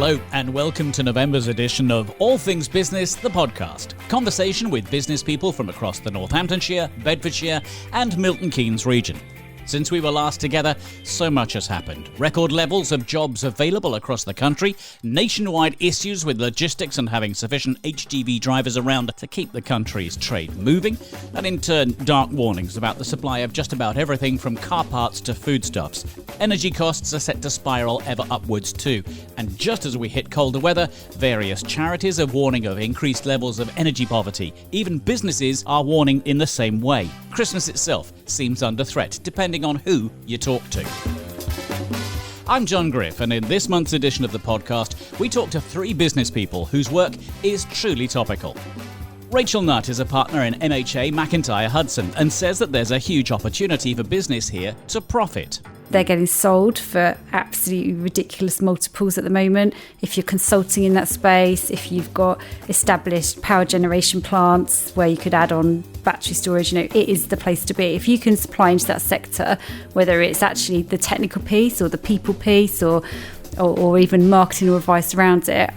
Hello and welcome to November's edition of All Things Business, the podcast. Conversation with business people from across the Northamptonshire, Bedfordshire and Milton Keynes region. Since we were last together, so much has happened. Record levels of jobs available across the country, nationwide issues with logistics and having sufficient HGV drivers around to keep the country's trade moving, and in turn, dark warnings about the supply of just about everything from car parts to foodstuffs. Energy costs are set to spiral ever upwards too, and just as we hit colder weather, various charities are warning of increased levels of energy poverty. Even businesses are warning in the same way. Christmas itself seems under threat, depending on who you talk to. I'm John Griff, and in this month's edition of the podcast, we talk to three business people whose work is truly topical. Rachel Nutt is a partner in MHA MacIntyre Hudson and says that there's a huge opportunity for business here to profit. They're getting sold for absolutely ridiculous multiples at the moment. If you're consulting in that space, if you've got established power generation plants where you could add on battery storage, it is the place to be. If you can supply into that sector, whether it's actually the technical piece or the people piece or even marketing or advice around it,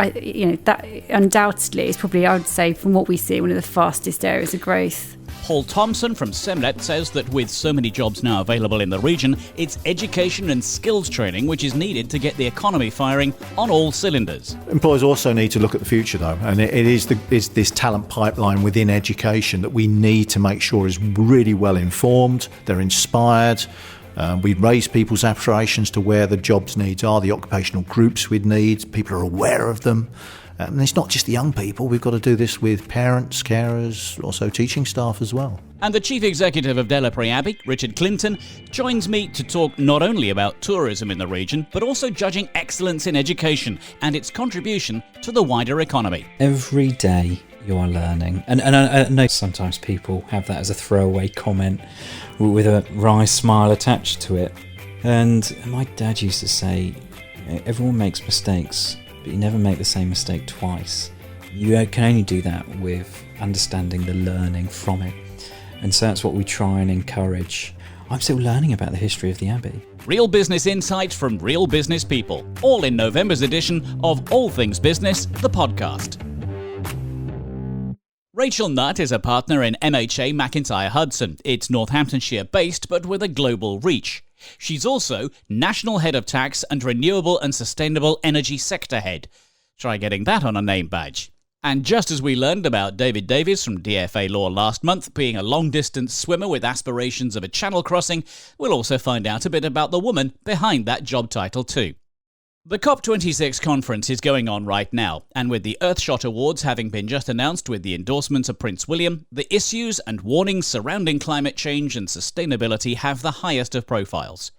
that undoubtedly is probably, I would say, from what we see, one of the fastest areas of growth. Paul Thompson from SEMLEP says that with so many jobs now available in the region, it's education and skills training which is needed to get the economy firing on all cylinders. Employers also need to look at the future though, and it is this talent pipeline within education that we need to make sure is really well informed, they're inspired. We raise people's aspirations to where the jobs needs are, the occupational groups we'd need, people are aware of them. And it's not just the young people, we've got to do this with parents, carers, also teaching staff as well. And the Chief Executive of Delapre Abbey, Richard Clinton, joins me to talk not only about tourism in the region, but also judging excellence in education and its contribution to the wider economy. Every day you are learning. And I know sometimes people have that as a throwaway comment with a wry smile attached to it. And my dad used to say, everyone makes mistakes, but you never make the same mistake twice. You can only do that with understanding the learning from it. And so that's what we try and encourage. I'm still learning about the history of the Abbey. Real business insight from real business people, all in November's edition of All Things Business, the podcast. Rachel Nutt is a partner in MHA MacIntyre Hudson. It's Northamptonshire based, but with a global reach. She's also National Head of Tax and Renewable and Sustainable Energy Sector Head. Try getting that on a name badge. And just as we learned about David Davies from DFA Law last month being a long-distance swimmer with aspirations of a channel crossing, we'll also find out a bit about the woman behind that job title too. The COP26 conference is going on right now, and with the Earthshot Awards having been just announced with the endorsement of Prince William, the issues and warnings surrounding climate change and sustainability have the highest of profiles.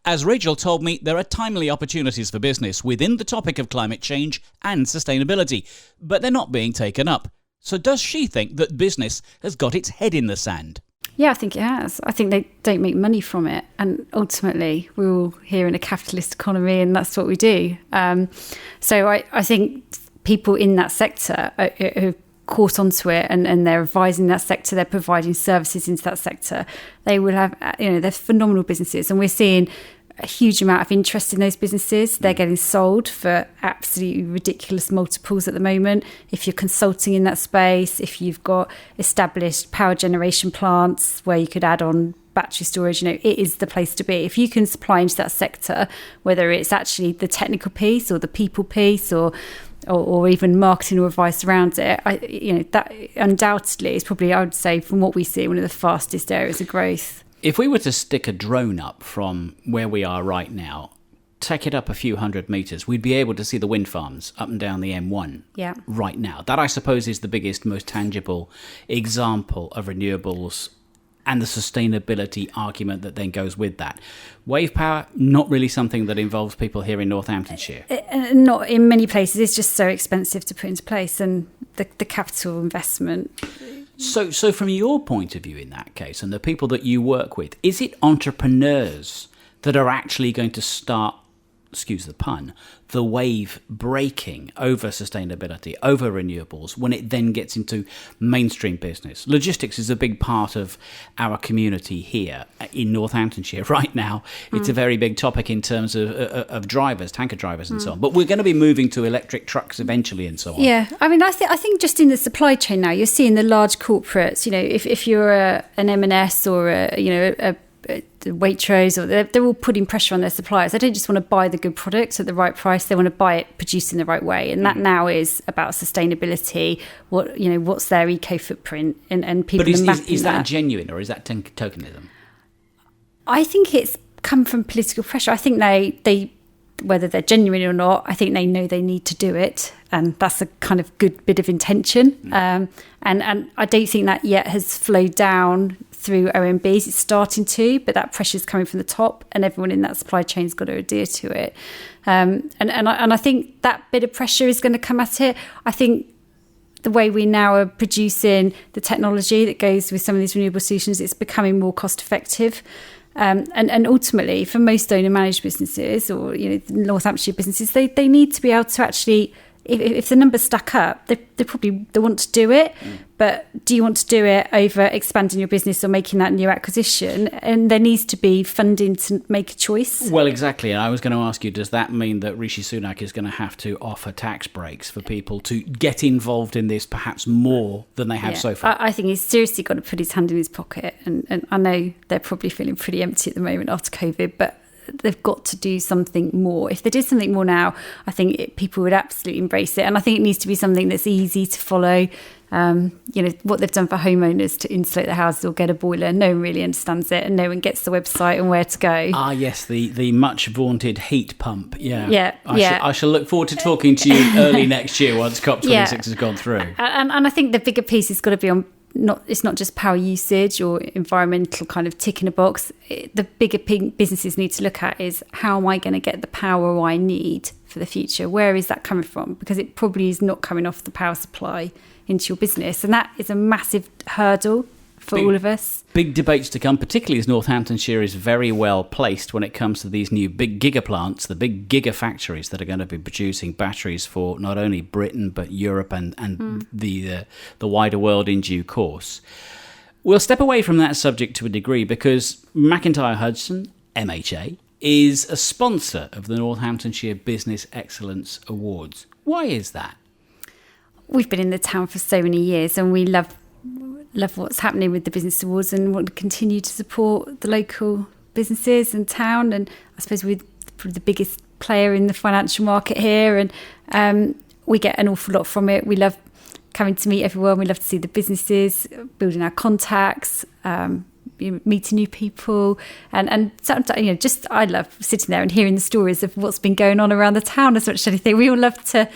As Rachel told me, there are timely opportunities for business within the topic of climate change and sustainability, but they're not being taken up. So does she think that business has got its head in the sand? Yeah, I think it has. I think they don't make money from it. And ultimately, we're all here in a capitalist economy and that's what we do. So I think people in that sector have caught onto it and they're advising that sector, they're providing services into that sector. They will have, they're phenomenal businesses. And we're seeing a huge amount of interest in those businesses. They're getting sold for absolutely ridiculous multiples at the moment. If you're consulting in that space, if you've got established power generation plants where you could add on battery storage, it is the place to be. If you can supply into that sector, whether it's actually the technical piece or the people piece or even marketing or advice around it, that undoubtedly is probably, I would say, from what we see, one of the fastest areas of growth. If we were to stick a drone up from where we are right now, take it up a few hundred metres, we'd be able to see the wind farms up and down the M1 right now. That, I suppose, is the biggest, most tangible example of renewables and the sustainability argument that then goes with that. Wave power, not really something that involves people here in Northamptonshire. Not in many places. It's just so expensive to put into place, and the capital investment. So from your point of view in that case, and the people that you work with, is it entrepreneurs that are actually going to start excuse the pun, the wave breaking over sustainability, over renewables, when it then gets into mainstream business? Logistics is a big part of our community here in Northamptonshire right now. It's a very big topic in terms of drivers, tanker drivers and so on. But we're going to be moving to electric trucks eventually and so on. Yeah, I mean, I think just in the supply chain now, you're seeing the large corporates, if you're an M&S or a Waitrose, or they're all putting pressure on their suppliers. They don't just want to buy the good products at the right price. They want to buy it produced in the right way, and that now is about sustainability. What's their eco footprint, and people. But is that genuine, or is that tokenism? I think it's come from political pressure. I think they whether they're genuine or not, I think they know they need to do it, and that's a kind of good bit of intention. And I don't think that yet has flowed down through OMBs. It's starting to, but that pressure is coming from the top, and everyone in that supply chain has got to adhere to it. And I think that bit of pressure is going to come at it. I think the way we now are producing the technology that goes with some of these renewable solutions, it's becoming more cost effective. And ultimately, for most owner-managed businesses or Northamptonshire businesses, they need to be able to actually, if the numbers stack up, they want to do it. But do you want to do it over expanding your business or making that new acquisition? And there needs to be funding to make a choice. Well, exactly. And I was going to ask you, does that mean that Rishi Sunak is going to have to offer tax breaks for people to get involved in this perhaps more than they have so far? I think he's seriously got to put his hand in his pocket. And I know they're probably feeling pretty empty at the moment after COVID, but they've got to do something more. If they did something more now, I think people would absolutely embrace it. And I think it needs to be something that's easy to follow. What they've done for homeowners to insulate their houses or get a boiler, no one really understands it, and no one gets the website and where to go. Ah, yes, the much vaunted heat pump. I shall look forward to talking to you early next year once COP26 has gone through. And I think the bigger piece has got to be on. It's not just power usage or environmental kind of tick in a box. The bigger businesses need to look at is, how am I going to get the power I need for the future? Where is that coming from? Because it probably is not coming off the power supply into your business. And that is a massive hurdle for all of us. Big debates to come, particularly as Northamptonshire is very well placed when it comes to these new big gigaplants, the big gigafactories that are going to be producing batteries for not only Britain but Europe and the wider world in due course. We'll step away from that subject to a degree because MacIntyre Hudson, MHA, is a sponsor of the Northamptonshire Business Excellence Awards. Why is that? We've been in the town for so many years, and we love what's happening with the Business Awards and want to continue to support the local businesses and town. And I suppose we're probably the biggest player in the financial market here, and we get an awful lot from it. We love coming to meet everyone. We love to see the businesses, building our contacts, meeting new people, and sometimes, just I love sitting there and hearing the stories of what's been going on around the town as much as anything. We all love to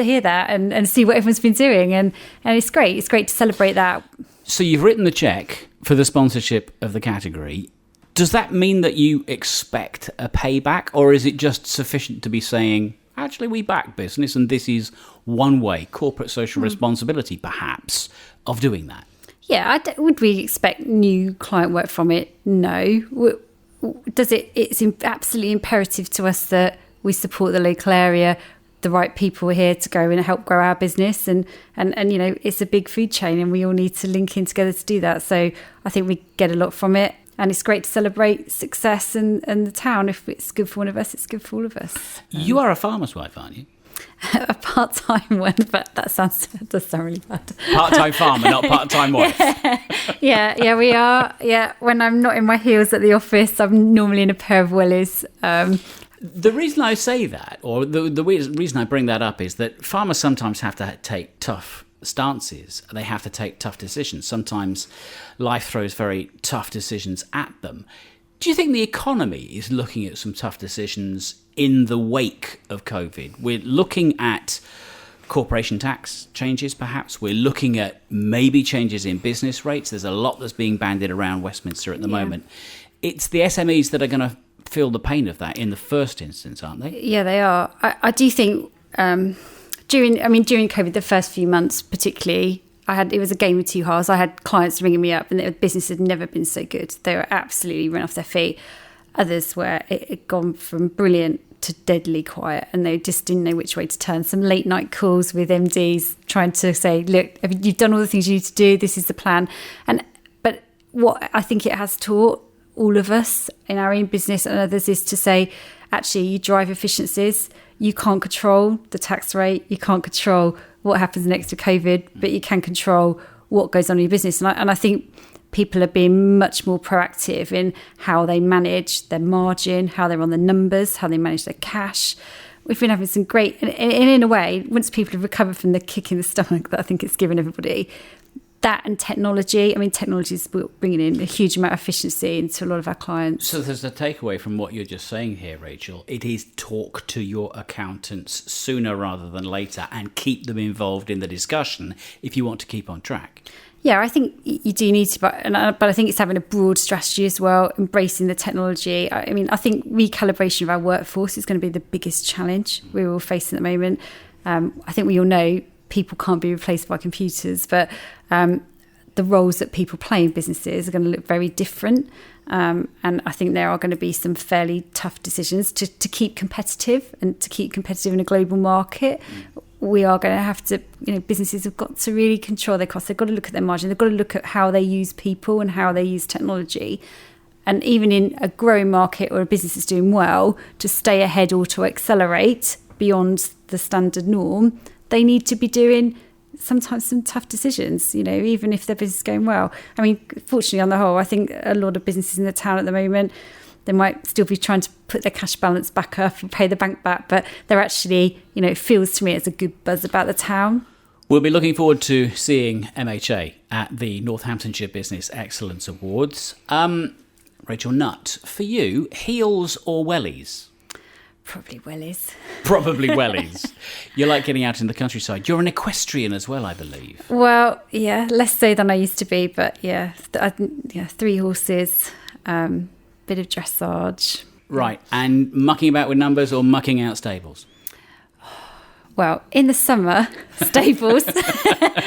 hear that and see what everyone's been doing, and it's great. It's great to celebrate that. So you've written the cheque for the sponsorship of the category. Does that mean that you expect a payback, or is it just sufficient to be saying, actually, we back business and this is one way, corporate social responsibility perhaps, of doing that? Yeah, would we expect new client work from it? No. It's absolutely imperative to us that we support the local area, the right people are here to go and help grow our business, and it's a big food chain and we all need to link in together to do that. So I think we get a lot from it, and it's great to celebrate success and the town. If it's good for one of us, it's good for all of us. You are a farmer's wife, aren't you? A part-time one, but that does sound really bad. Part-time farmer, not part-time wife. Yeah, we are. Yeah, when I'm not in my heels at the office, I'm normally in a pair of wellies. The reason I say that, or the reason I bring that up, is that farmers sometimes have to take tough stances. They have to take tough decisions. Sometimes life throws very tough decisions at them. Do you think the economy is looking at some tough decisions in the wake of COVID? We're looking at corporation tax changes, perhaps. We're looking at maybe changes in business rates. There's a lot that's being bandied around Westminster at the moment. It's the SMEs that are going to feel the pain of that in the first instance, aren't they? Yeah, they are. I do think during COVID, the first few months particularly, it was a game of two halves. I had clients ringing me up and the business had never been so good. They were absolutely run off their feet. others where it had gone from brilliant to deadly quiet, and they just didn't know which way to turn. Some late night calls with MDs trying to say, look, you've done all the things you need to do, this is the plan. But what I think it has taught all of us in our own business and others is to say, actually, you drive efficiencies. You can't control the tax rate. You can't control what happens next to COVID, but you can control what goes on in your business. And I think people are being much more proactive in how they manage their margin, how they're on the numbers, how they manage their cash. We've been having some great, and in a way, once people have recovered from the kick in the stomach that I think it's given everybody, that and technology. I mean, technology is bringing in a huge amount of efficiency into a lot of our clients. So there's a takeaway from what you're just saying here, Rachel. It is talk to your accountants sooner rather than later and keep them involved in the discussion if you want to keep on track. Yeah, I think you do need to, but I think it's having a broad strategy as well, embracing the technology. I mean, I think recalibration of our workforce is going to be the biggest challenge we're all facing at the moment. I think we all know people can't be replaced by computers, but the roles that people play in businesses are going to look very different. And I think there are going to be some fairly tough decisions to keep competitive and to keep competitive in a global market. We are going to have to, businesses have got to really control their costs. They've got to look at their margin. They've got to look at how they use people and how they use technology. And even in a growing market or a business that's doing well, to stay ahead or to accelerate beyond the standard norm, they need to be doing sometimes some tough decisions, even if their business is going well. I mean, fortunately, on the whole, I think a lot of businesses in the town at the moment, they might still be trying to put their cash balance back up and pay the bank back, but they're actually, it feels to me as a good buzz about the town. We'll be looking forward to seeing MHA at the Northamptonshire Business Excellence Awards. Rachel, Nutt, for you, heels or wellies? Probably wellies. Probably wellies. You like getting out in the countryside. You're an equestrian as well, I believe. Well, yeah, less so than I used to be, but yeah, 3 horses, bit of dressage. Right, and mucking about with numbers or mucking out stables? Well, in the summer, stables.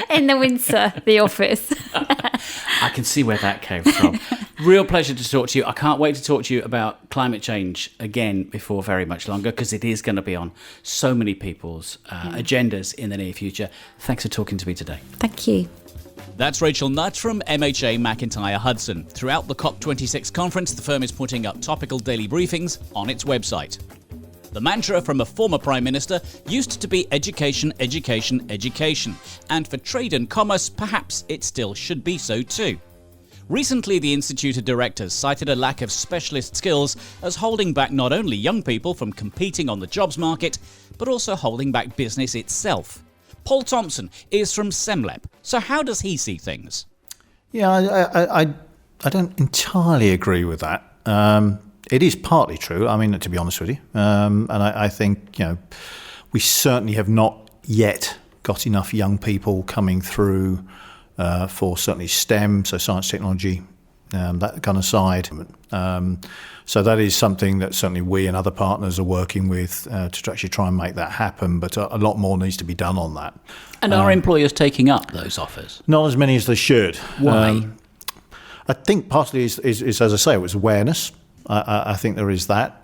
In the winter, the office. I can see where that came from. Real pleasure to talk to you. I can't wait to talk to you about climate change again before very much longer, because it is going to be on so many people's agendas in the near future. Thanks for talking to me today. Thank you. That's Rachel Nutt from MHA MacIntyre Hudson. Throughout the COP26 conference, the firm is putting up topical daily briefings on its website. The mantra from a former Prime Minister used to be education, education, education. And for trade and commerce, perhaps it still should be so too. Recently, the Institute of Directors cited a lack of specialist skills as holding back not only young people from competing on the jobs market, but also holding back business itself. Paul Thompson is from SEMLEP. So how does he see things? Yeah, I don't entirely agree with that. It is partly true, I mean, to be honest with you. And I think, we certainly have not yet got enough young people coming through for certainly STEM, so science, technology, that kind of side. So that is something that certainly we and other partners are working with to actually try and make that happen. But a lot more needs to be done on that. And are employers taking up those offers? Not as many as they should. Why? I think partly is, as I say, it was awareness. I think there is that.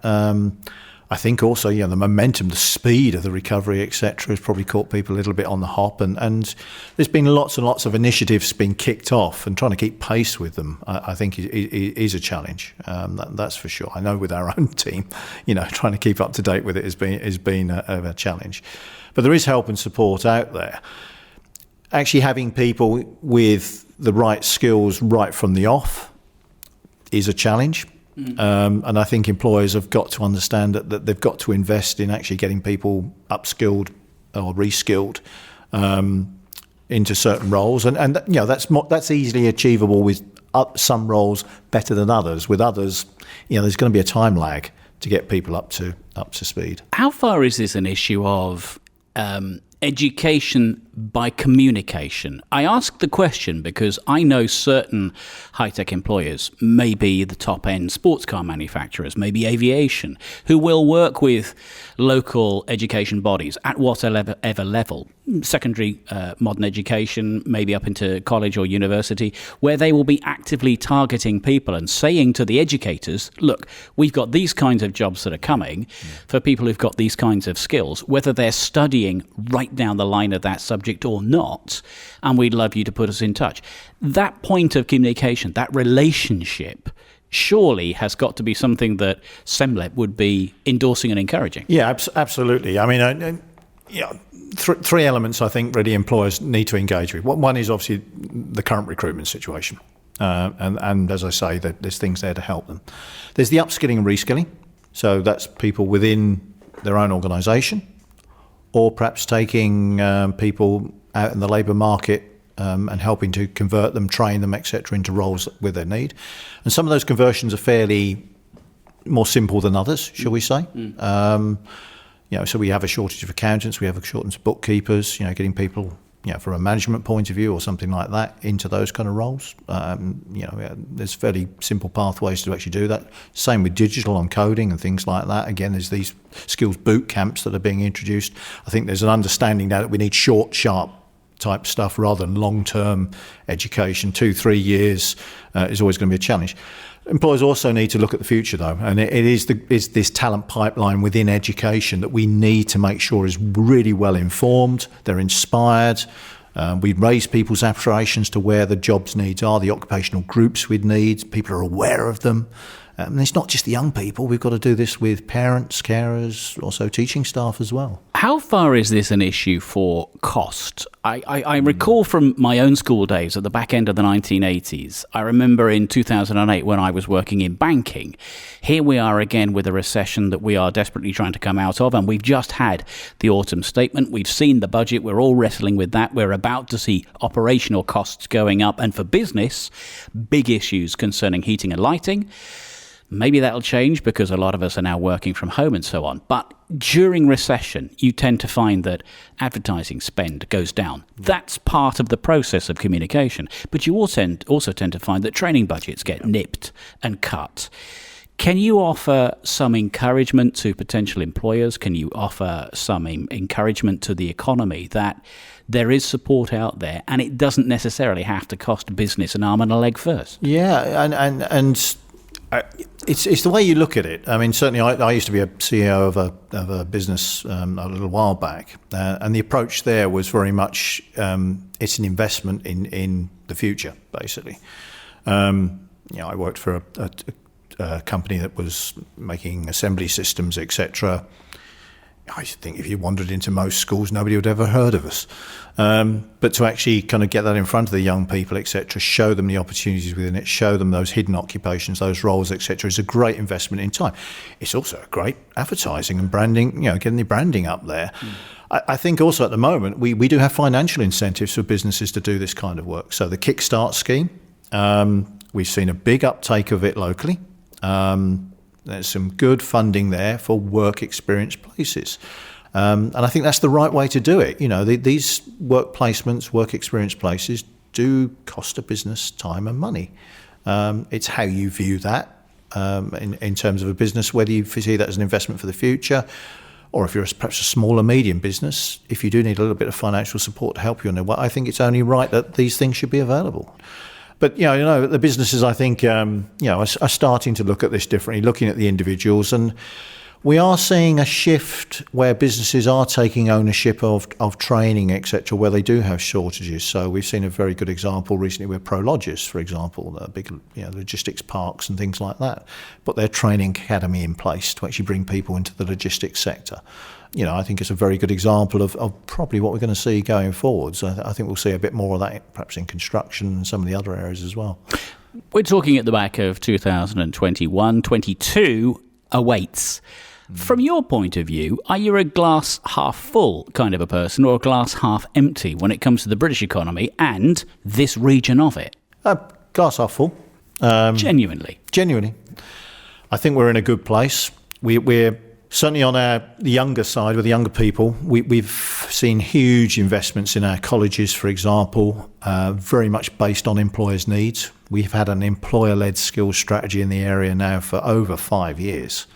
I think also, the momentum, the speed of the recovery, etc., has probably caught people a little bit on the hop. And there's been lots and lots of initiatives being kicked off, and trying to keep pace with them, I think, is a challenge. That's for sure. I know with our own team, trying to keep up to date with it has been a challenge. But there is help and support out there. Actually having people with the right skills right from the off is a challenge. And I think employers have got to understand that they've got to invest in actually getting people upskilled or reskilled into certain roles, and that's easily achievable with some roles better than others. With others, there's going to be a time lag to get people up to speed. How far is this an issue of education by communication. I ask the question because I know certain high-tech employers, maybe the top-end sports car manufacturers, maybe aviation, who will work with local education bodies at whatever level, secondary, modern education, maybe up into college or university, where they will be actively targeting people and saying to the educators, look, we've got these kinds of jobs that are coming for people who've got these kinds of skills, whether they're studying right down the line of that subject or not, and we'd love you to put us in touch. That point of communication, that relationship, surely has got to be something that SEMLEP would be endorsing and encouraging. Yeah, absolutely. I mean, three elements I think really employers need to engage with. One is obviously the current recruitment situation. And as I say, there's things there to help them. There's the upskilling and reskilling. So that's people within their own organisation, or perhaps taking people out in the labour market and helping to convert them, train them, etc., into roles with their need. And some of those conversions are fairly more simple than others, shall we say. So we have a shortage of accountants, we have a shortage of bookkeepers, getting people, from a management point of view or something like that into those kind of roles. There's fairly simple pathways to actually do that. Same with digital and coding and things like that. Again, there's these skills boot camps that are being introduced. I think there's an understanding now that we need short, sharp type stuff rather than long-term education. 2-3 years is always going to be a challenge. Employers also need to look at the future, though, and it is this talent pipeline within education that we need to make sure is really well informed, they're inspired. We raise people's aspirations to where the jobs needs are, the occupational groups we'd need, people are aware of them. And it's not just the young people, we've got to do this with parents, carers, also teaching staff as well. How far is this an issue for cost? I recall from my own school days at the back end of the 1980s, I remember in 2008 when I was working in banking, here we are again with a recession that we are desperately trying to come out of, and we've just had the autumn statement, we've seen the budget, we're all wrestling with that, we're about to see operational costs going up, and for business, big issues concerning heating and lighting. Maybe that'll change because a lot of us are now working from home and so on. But during recession, you tend to find that advertising spend goes down. That's part of the process of communication. But you also tend to find that training budgets get nipped and cut. Can you offer some encouragement to potential employers? Can you offer some encouragement to the economy that there is support out there and it doesn't necessarily have to cost business an arm and a leg first? Yeah, and it's the way you look at it. I mean, certainly I used to be a CEO of a business a little while back, and the approach there was very much it's an investment in the future, basically. I worked for a company that was making assembly systems, etc. I think if you wandered into most schools, nobody would ever heard of us. But to actually kind of get that in front of the young people, etc., show them the opportunities within it, show them those hidden occupations, those roles, etc., is a great investment in time. It's also a great advertising and branding, getting the branding up there. I think also at the moment, we do have financial incentives for businesses to do this kind of work. So the Kickstart scheme, we've seen a big uptake of it locally. There's some good funding there for work experience places. And I think that's the right way to do it. These work placements, work experience places do cost a business time and money. It's how you view that in terms of a business, whether you see that as an investment for the future, or if you're perhaps a small or medium business, if you do need a little bit of financial support to help you on it, I think it's only right that these things should be available. But, the businesses, I think, are starting to look at this differently, looking at the individuals. And we are seeing a shift where businesses are taking ownership of training, etc., where they do have shortages. So we've seen a very good example recently with Prologis, for example, the big logistics parks and things like that. Put their training academy in place to actually bring people into the logistics sector. I think it's a very good example of probably what we're going to see going forward. So I think we'll see a bit more of that perhaps in construction and some of the other areas as well. We're talking at the back of 2021, 22 awaits. From your point of view, are you a glass half full kind of a person or a glass half empty when it comes to the British economy and this region of it? Glass half full. Genuinely. I think we're in a good place. We're Certainly on the younger side, with the younger people, we've seen huge investments in our colleges, for example, very much based on employers' needs. We've had an employer-led skills strategy in the area now for over 5 years.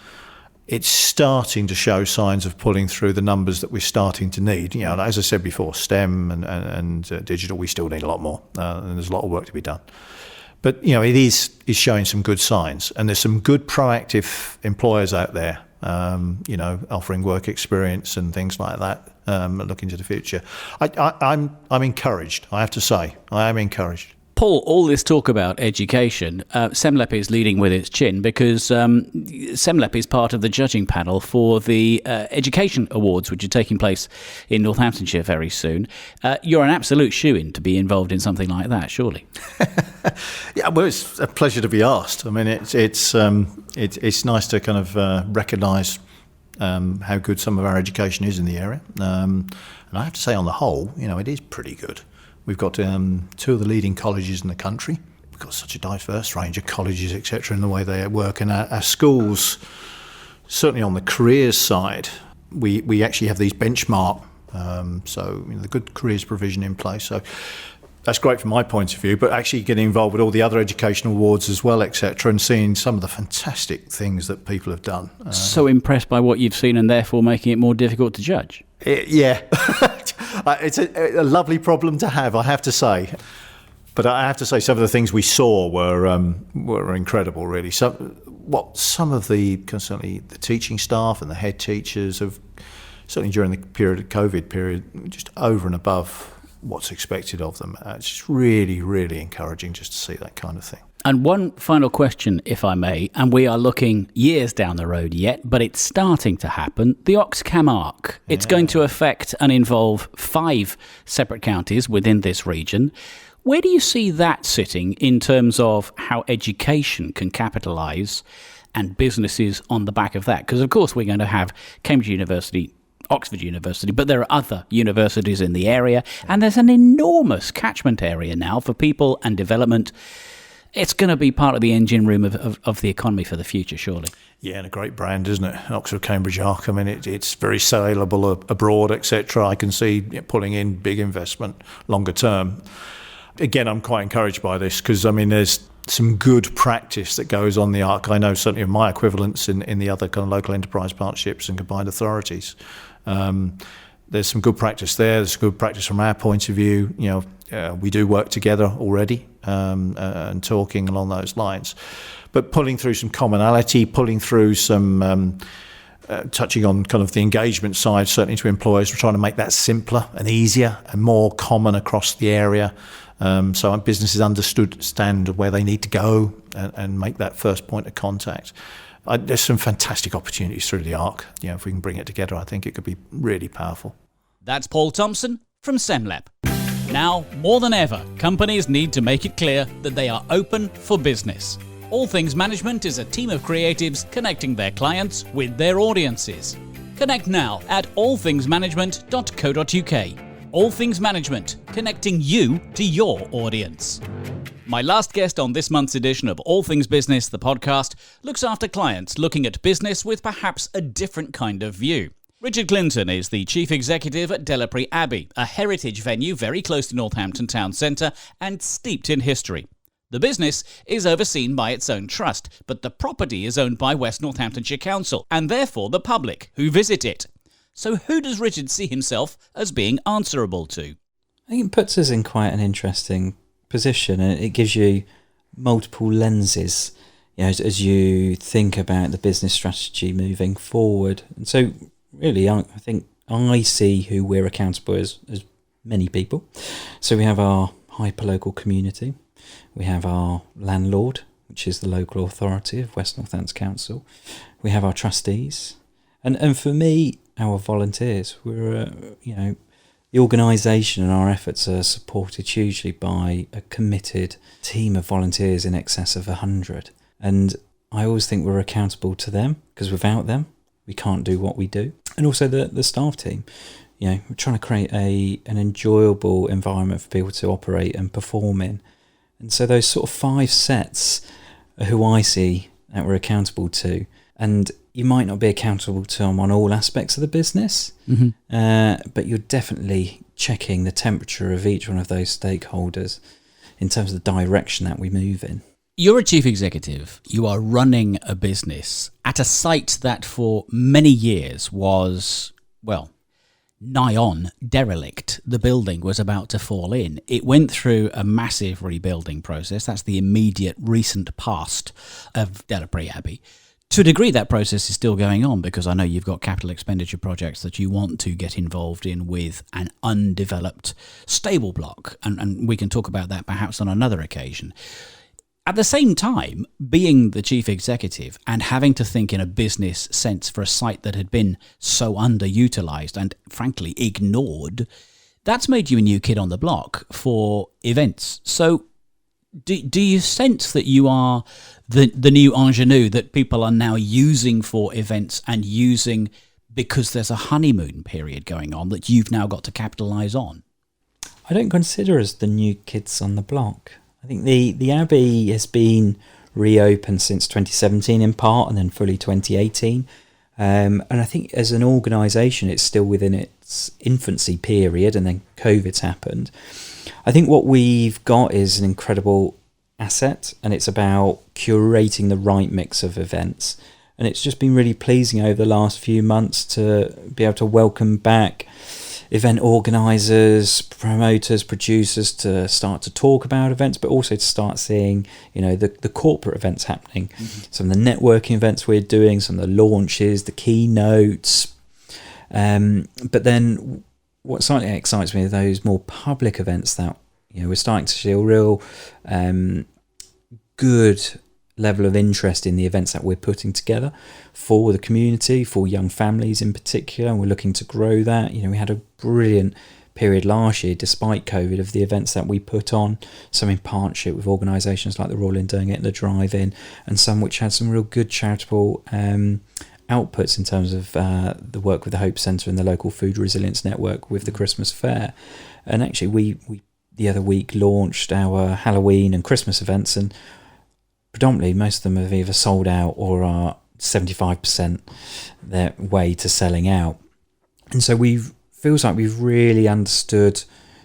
It's starting to show signs of pulling through the numbers that we're starting to need. You know, as I said before, STEM and digital, we still need a lot more, and there's a lot of work to be done. But, you know, it is showing some good signs, and there's some good proactive employers out there, you know, offering work experience and things like that, looking to the future. I'm encouraged, I have to say. I am encouraged. Paul, all this talk about education, SEMLEP is leading with its chin because SEMLEP is part of the judging panel for the Education Awards, which are taking place in Northamptonshire very soon. You're an absolute shoo-in to be involved in something like that, surely. Yeah, well, it's a pleasure to be asked. I mean, it's nice to kind of recognise how good some of our education is in the area, and I have to say, on the whole, you know, it is pretty good. We've got 2 of the leading colleges in the country. We've got such a diverse range of colleges, etc., in the way they work. And our schools, certainly on the careers side, we actually have these benchmark, so you know, the good careers provision in place. So that's great from my point of view, but actually getting involved with all the other educational awards as well, etc., and seeing some of the fantastic things that people have done. So impressed by what you've seen and therefore making it more difficult to judge. Yeah. It's a lovely problem to have, I have to say. But I have to say some of the things we saw were incredible, really. Some of the certainly the teaching staff and the head teachers have, certainly during the COVID period, just over and above what's expected of them. It's just really, really encouraging just to see that kind of thing. And one final question, if I may, and we are looking years down the road yet, but it's starting to happen. The Oxcam Arc, it's going to affect and involve 5 separate counties within this region. Where do you see that sitting in terms of how education can capitalise and businesses on the back of that? Because, of course, we're going to have Cambridge University, Oxford University, but there are other universities in the area, and there's an enormous catchment area now for people and development. It's going to be part of the engine room of the economy for the future, surely. Yeah, and a great brand, isn't it? Oxford Cambridge Arc. I mean, it's very saleable abroad, etc. I can see it pulling in big investment longer term. Again, I'm quite encouraged by this because, I mean, there's some good practice that goes on the Arc. I know certainly of my equivalents in the other kind of local enterprise partnerships and combined authorities. There's some good practice there. There's good practice from our point of view. You know, we do work together already and talking along those lines. But pulling through some commonality, pulling through some touching on kind of the engagement side, certainly to employers. We're trying to make that simpler and easier and more common across the area. So businesses understand where they need to go and make that first point of contact. There's some fantastic opportunities through the Arc. You know, if we can bring it together, I think it could be really powerful. That's Paul Thompson from SEMLEP. Now, more than ever, companies need to make it clear that they are open for business. All Things Management is a team of creatives connecting their clients with their audiences. Connect now at allthingsmanagement.co.uk. All Things Management, connecting you to your audience. My last guest on this month's edition of All Things Business, the podcast, looks after clients looking at business with perhaps a different kind of view. Richard Clinton is the Chief Executive at Delapre Abbey, a heritage venue very close to Northampton Town Centre and steeped in history. The business is overseen by its own trust, but the property is owned by West Northamptonshire Council and therefore the public who visit it. So who does Richard see himself as being answerable to? I think it puts us in quite an interesting position, and it gives you multiple lenses, you know, as you think about the business strategy moving forward. And so really, I think I see who we're accountable as many people. So we have our hyperlocal community, we have our landlord, which is the local authority of West Northampton Council, we have our trustees, and for me, our volunteers. We're, the organisation and our efforts are supported hugely by a committed team of volunteers in excess of 100. And I always think we're accountable to them, because without them, we can't do what we do. And also the staff team. You know, we're trying to create an enjoyable environment for people to operate and perform in. And so those sort of 5 sets are who I see that we're accountable to. And you might not be accountable to them on all aspects of the business, but you're definitely checking the temperature of each one of those stakeholders in terms of the direction that we move in. You're a chief executive. You are running a business at a site that for many years was, well, nigh on derelict. The building was about to fall in. It went through a massive rebuilding process. That's the immediate recent past of Delapre Abbey. To a degree, that process is still going on, because I know you've got capital expenditure projects that you want to get involved in with an undeveloped stable block, and we can talk about that perhaps on another occasion. At the same time, being the chief executive and having to think in a business sense for a site that had been so underutilised and frankly ignored, that's made you a new kid on the block for events. So do you sense that you are the new ingenue that people are now using for events, and using because there's a honeymoon period going on that you've now got to capitalise on? I don't consider us the new kids on the block. I think the Abbey has been reopened since 2017 in part, and then fully 2018. And I think as an organisation, it's still within its infancy period, and then COVID's happened. I think what we've got is an incredible asset, and it's about curating the right mix of events. And it's just been really pleasing over the last few months to be able to welcome back event organisers, promoters, producers to start to talk about events, but also to start seeing, the corporate events happening. Some of the networking events we're doing, some of the launches, the keynotes. But then what slightly excites me are those more public events that, we're starting to see a real good level of interest in the events that we're putting together for the community, for young families in particular, and we're looking to grow that. We had a brilliant period last year despite COVID of the events that we put on, some in partnership with organisations like the Royal Inn doing it and the Drive-In, and some which had some real good charitable outputs in terms of the work with the Hope Centre and the local food resilience network with the Christmas fair. And actually we the other week launched our Halloween and Christmas events, and predominantly most of them have either sold out or are 75% their way to selling out. And so feels like we've really understood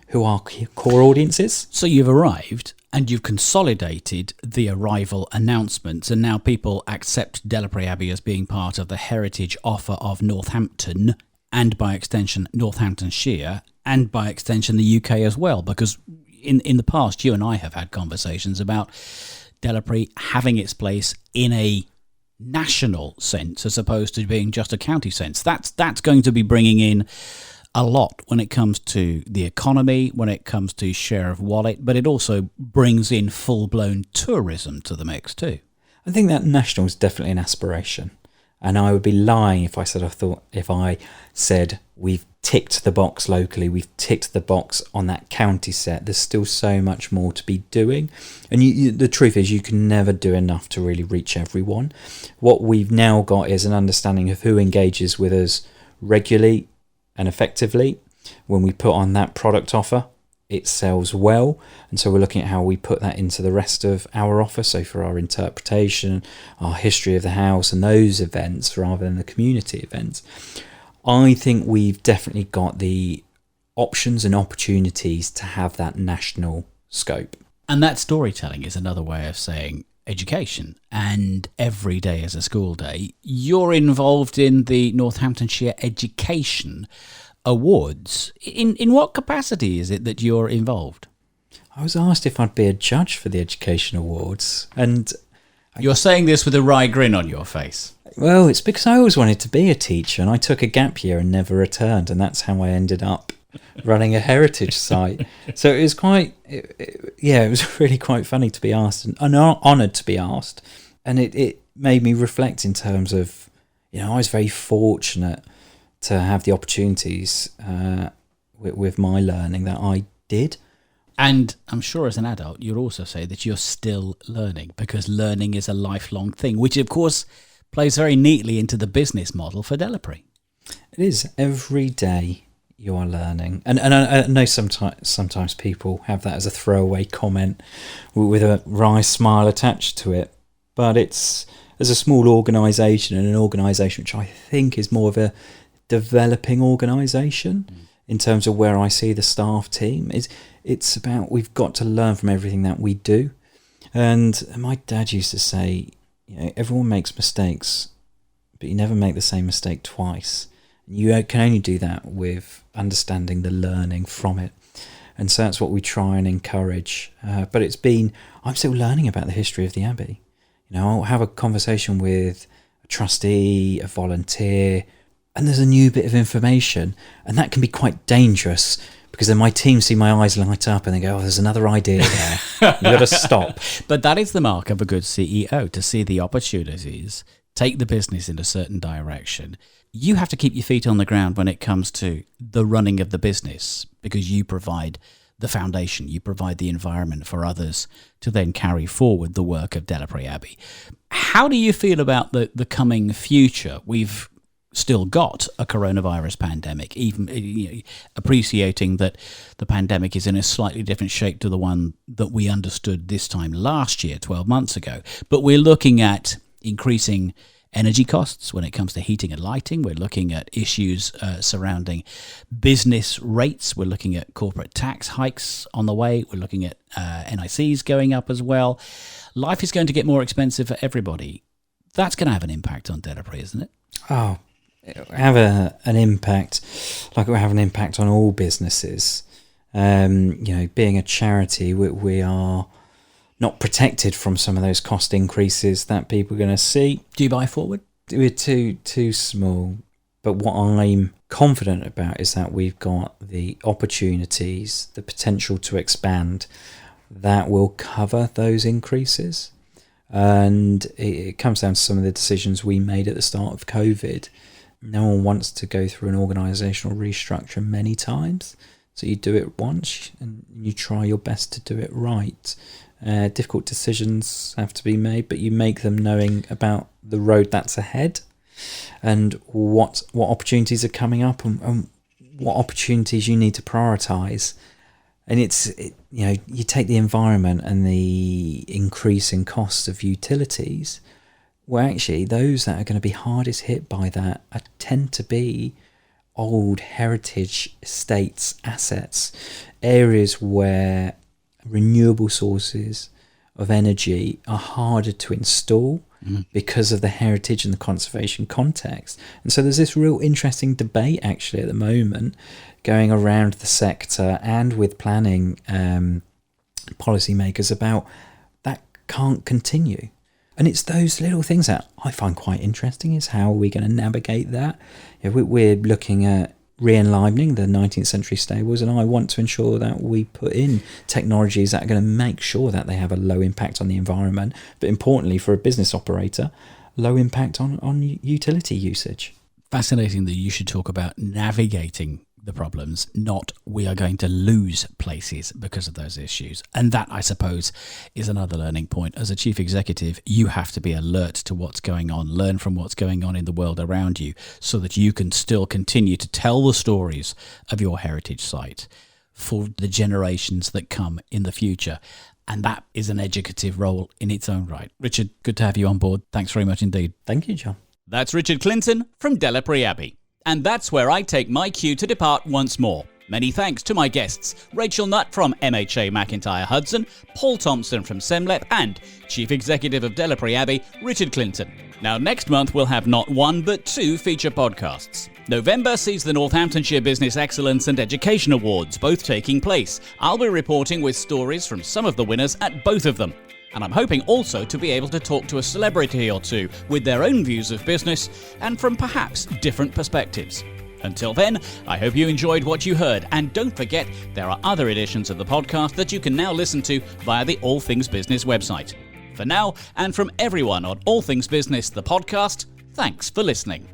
who our core audience is. So you've arrived and you've consolidated the arrival announcements, and now people accept Delapre Abbey as being part of the heritage offer of Northampton, and by extension Northamptonshire, and by extension the UK as well, because in the past you and I have had conversations about Delapre having its place in a national sense as opposed to being just a county sense. That's going to be bringing in a lot when it comes to the economy, when it comes to share of wallet, but it also brings in full-blown tourism to the mix too. I think that national is definitely an aspiration, and I would be lying if I said we've ticked the box locally, we've ticked the box on that county set. There's still so much more to be doing, and the truth is you can never do enough to really reach everyone. What we've now got is an understanding of who engages with us regularly and effectively. When we put on that product offer, it sells well, and so we're looking at how we put that into the rest of our offer. So for our interpretation, our history of the house and those events rather than the community events, I think we've definitely got the options and opportunities to have that national scope. And that storytelling is another way of saying education, and every day is a school day. You're involved in the Northamptonshire Education Awards. In what capacity is it that you're involved? I was asked if I'd be a judge for the Education Awards, and you're saying this with a wry grin on your face. Well, it's because I always wanted to be a teacher, and I took a gap year and never returned, and that's how I ended up running a heritage site. So it was it was really quite funny to be asked, and honoured to be asked, and it made me reflect in terms of, I was very fortunate to have the opportunities with my learning that I did. And I'm sure as an adult, you'll also say that you're still learning, because learning is a lifelong thing, which of course plays very neatly into the business model for Delapre. It is. Every day you are learning. And I know sometimes people have that as a throwaway comment with a wry smile attached to it. But it's as a small organisation, and an organisation which I think is more of a developing organisation in terms of where I see the staff team, it's about we've got to learn from everything that we do. And my dad used to say, everyone makes mistakes, but you never make the same mistake twice. You can only do that with understanding the learning from it. And so that's what we try and encourage. But I'm still learning about the history of the Abbey. I'll have a conversation with a trustee, a volunteer, and there's a new bit of information. And that can be quite dangerous, because then my team see my eyes light up and they go, there's another idea there. You've got to stop. But that is the mark of a good CEO, to see the opportunities, take the business in a certain direction. You have to keep your feet on the ground when it comes to the running of the business, because you provide the foundation, you provide the environment for others to then carry forward the work of Delapre Abbey. How do you feel about the coming future? We've still got a coronavirus pandemic, even appreciating that the pandemic is in a slightly different shape to the one that we understood this time last year, 12 months ago. But we're looking at increasing energy costs when it comes to heating and lighting. We're looking at issues surrounding business rates. We're looking at corporate tax hikes on the way. We're looking at NICs going up as well. Life is going to get more expensive for everybody. That's going to have an impact on Delapre, isn't it? Oh, it'll have an impact, like it will have an impact on all businesses. Being a charity, we are not protected from some of those cost increases that people are going to see. Do you buy forward? We're too small. But what I'm confident about is that we've got the opportunities, the potential to expand that will cover those increases. And it comes down to some of the decisions we made at the start of COVID. No one wants to go through an organisational restructure many times. So you do it once and you try your best to do it right. Difficult decisions have to be made, but you make them knowing about the road that's ahead and what opportunities are coming up and what opportunities you need to prioritise. And you take the environment and the increasing cost of utilities, well, actually, those that are going to be hardest hit by that tend to be old heritage estates, assets, areas where renewable sources of energy are harder to install because of the heritage and the conservation context. And so there's this real interesting debate actually at the moment going around the sector and with planning policymakers about that can't continue. And it's those little things that I find quite interesting, is how are we going to navigate that? We're looking at re-enlivening the 19th century stables, and I want to ensure that we put in technologies that are going to make sure that they have a low impact on the environment, but importantly for a business operator, low impact on utility usage. Fascinating that you should talk about navigating the problems, not we are going to lose places because of those issues. And that, I suppose, is another learning point. As a chief executive, you have to be alert to what's going on, learn from what's going on in the world around you, so that you can still continue to tell the stories of your heritage site for the generations that come in the future. And that is an educative role in its own right. Richard, good to have you on board. Thanks very much indeed. Thank you, John. That's Richard Clinton from Delapre Abbey. And that's where I take my cue to depart once more. Many thanks to my guests, Rachel Nutt from MHA MacIntyre Hudson, Paul Thompson from SEMLEP, and Chief Executive of Delapre Abbey, Richard Clinton. Now, next month we'll have not one but two feature podcasts. November sees the Northamptonshire Business Excellence and Education Awards both taking place. I'll be reporting with stories from some of the winners at both of them. And I'm hoping also to be able to talk to a celebrity or two with their own views of business and from perhaps different perspectives. Until then, I hope you enjoyed what you heard, and don't forget there are other editions of the podcast that you can now listen to via the All Things Business website. For now, and from everyone on All Things Business, the podcast, thanks for listening.